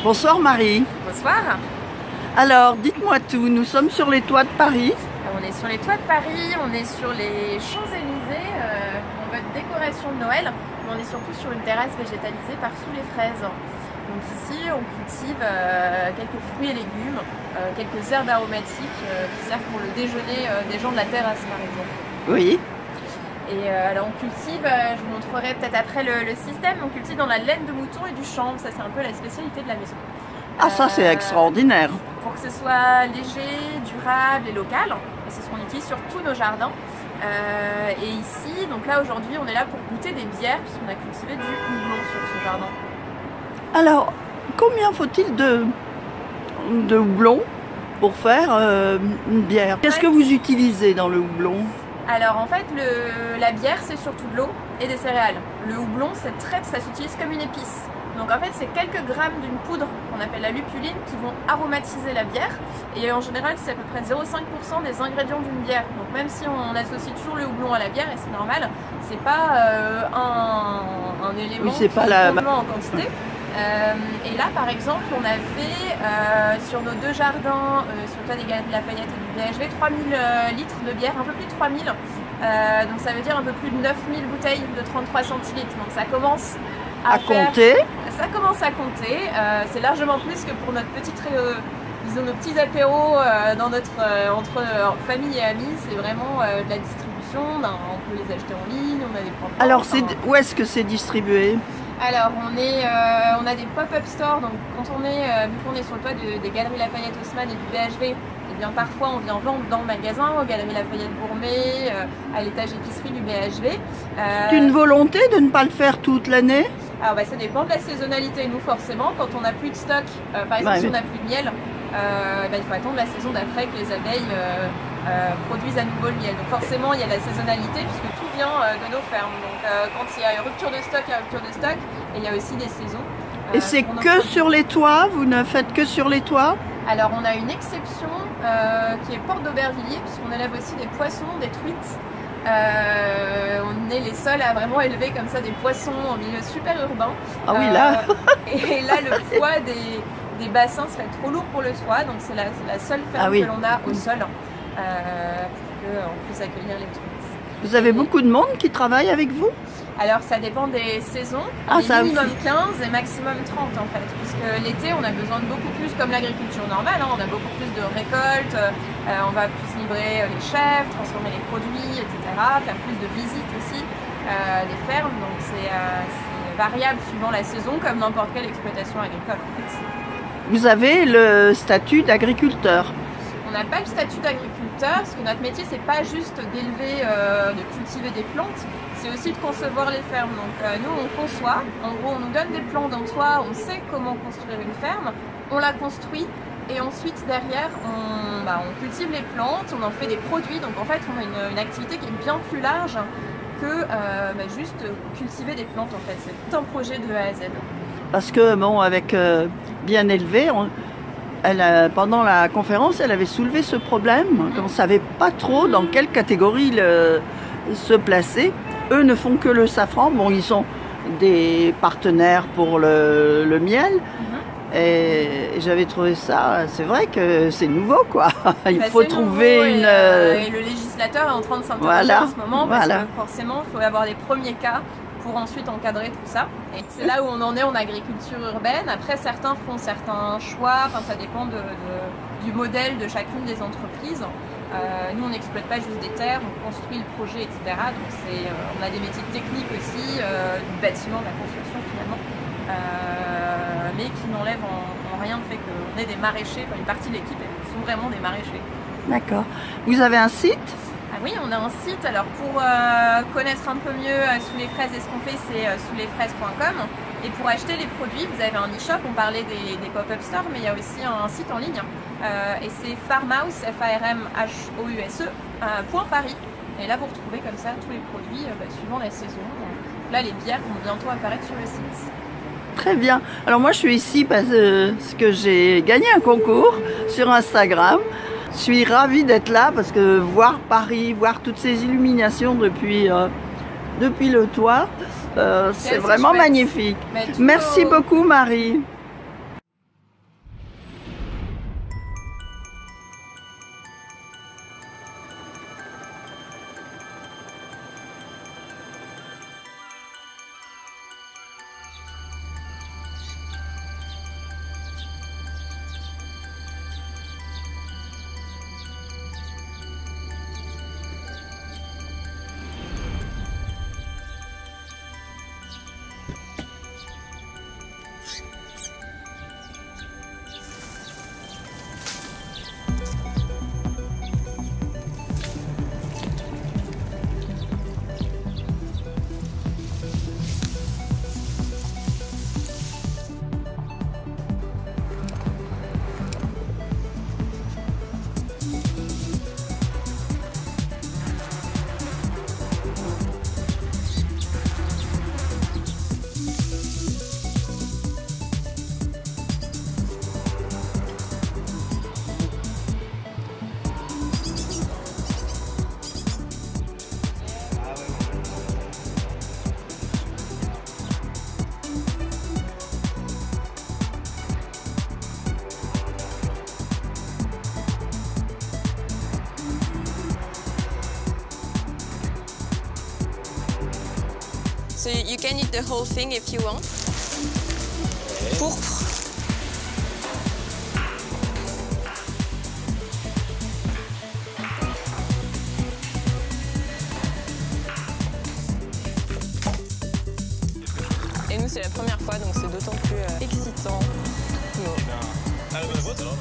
Bonsoir Marie. Bonsoir. Alors, dites-moi tout, nous sommes sur les toits de Paris. On est sur les toits de Paris, on est sur les Champs-Élysées, en mode décoration de Noël, mais on est surtout sur une terrasse végétalisée par sous les fraises. Donc ici, on cultive quelques fruits et légumes, quelques herbes aromatiques qui servent pour le déjeuner des gens de la terrasse par exemple. Oui. Et alors on cultive, je vous montrerai peut-être après le système, on cultive dans la laine de mouton et du chanvre, ça c'est un peu la spécialité de la maison. Ah ça c'est extraordinaire. Pour que ce soit léger, durable et local, et c'est ce qu'on utilise sur tous nos jardins. Et ici, donc là aujourd'hui on est là pour goûter des bières, puisqu'on a cultivé du houblon sur ce jardin. Alors, combien faut-il de houblon pour faire une bière? Qu'est-ce que vous utilisez dans le houblon? Alors en fait, la bière c'est surtout de l'eau et des céréales. Le houblon, ça s'utilise comme une épice. Donc en fait, c'est quelques grammes d'une poudre qu'on appelle la lupuline qui vont aromatiser la bière. Et en général, c'est à peu près 0,5% des ingrédients d'une bière. Donc même si on associe toujours le houblon à la bière, et c'est normal, c'est pas un élément oui, pas la... en quantité. Et là par exemple on a fait sur nos deux jardins, sur le toit des Galeries Lafayette et du BHV, 3000 litres de bière, un peu plus de 3000, donc ça veut dire un peu plus de 9000 bouteilles de 33 centilitres, donc ça commence à compter. Ça commence à compter, c'est largement plus que pour notre petite disons nos petits apéros entre famille et amis, c'est vraiment de la distribution, on peut les acheter en ligne, on a des points. Alors où est-ce que c'est distribué? Alors on a des pop-up stores, donc quand vu qu'on est sur le toit des Galeries Lafayette Haussmann et du BHV, et bien parfois on vient vendre dans le magasin, aux Galeries Lafayette Gourmet, à l'étage épicerie du BHV. C'est une volonté de ne pas le faire toute l'année? Alors ça dépend de la saisonnalité, nous forcément, quand on n'a plus de stock, par exemple si on n'a plus de miel, il faut attendre la saison d'après que les abeilles produisent à nouveau le miel. Donc forcément il y a la saisonnalité puisque tout vient de nos fermes. Donc quand il y a une rupture de stock, il y a rupture de stock, et il y a aussi des saisons. Et c'est que sur les toits? Vous ne faites que sur les toits? Alors on a une exception qui est Porte d'Aubervilliers, puisqu'on élève aussi des poissons, des truites. On est les seuls à vraiment élever comme ça des poissons en milieu super urbain. Ah oui là Et là le poids des bassins serait trop lourd pour le toit, donc c'est la seule ferme que l'on a au sol pour qu'on puisse accueillir les truites. Vous avez beaucoup de monde qui travaille avec vous? Alors ça dépend des saisons, minimum 15 et maximum 30 en fait, puisque l'été on a besoin de beaucoup plus, comme l'agriculture normale, on a beaucoup plus de récoltes, on va plus livrer les chèvres, transformer les produits, etc., faire plus de visites aussi des fermes, donc c'est variable suivant la saison comme n'importe quelle exploitation agricole en fait. Vous avez le statut d'agriculteur? On n'a pas le statut d'agriculteur, parce que notre métier c'est pas juste d'élever, de cultiver des plantes, c'est aussi de concevoir les fermes. Donc nous on conçoit, en gros on nous donne des plans d'un toit, on sait comment construire une ferme, on la construit et ensuite derrière on cultive les plantes, on en fait des produits, donc en fait on a une activité qui est bien plus large que juste cultiver des plantes en fait, c'est tout un projet de A à Z. Parce que bon, avec bien élevé, pendant la conférence, elle avait soulevé ce problème, qu'on ne savait pas trop dans quelle catégorie se placer. Eux ne font que le safran, bon ils sont des partenaires pour le miel, et j'avais trouvé ça, c'est vrai que c'est nouveau quoi, il faut trouver une... Et le législateur est en train de s'interroger en ce moment, parce que forcément il faut avoir les premiers cas pour ensuite encadrer tout ça. Et c'est là où on en est en agriculture urbaine. Après, certains font certains choix, ça dépend du modèle de chacune des entreprises. Nous, on n'exploite pas juste des terres, on construit le projet, etc. Donc on a des métiers techniques aussi, du bâtiment, de la construction finalement, mais qui n'enlèvent en rien le fait qu'on ait des maraîchers, une partie de l'équipe sont vraiment des maraîchers. D'accord. Vous avez un site? Ah oui, on a un site. Alors pour connaître un peu mieux Sous les fraises et ce qu'on fait, c'est souslesfraises.com. Et pour acheter les produits, vous avez un e-shop, on parlait des pop-up stores, mais il y a aussi un site en ligne. Et c'est farmhouse, F-A-R-M-H-O-U-S-E, .Paris. Et là, vous retrouvez comme ça tous les produits suivant la saison. Là, les bières vont bientôt apparaître sur le site. Très bien. Alors moi, je suis ici parce que j'ai gagné un concours sur Instagram. Je suis ravie d'être là parce que voir Paris, voir toutes ces illuminations depuis le toit, c'est vraiment magnifique. Merci beaucoup Marie. So you can eat the whole thing if you want. Okay. Pourpre. Et nous, c'est la première fois, donc c'est d'autant plus excitant. Ah, la bonne vote alors.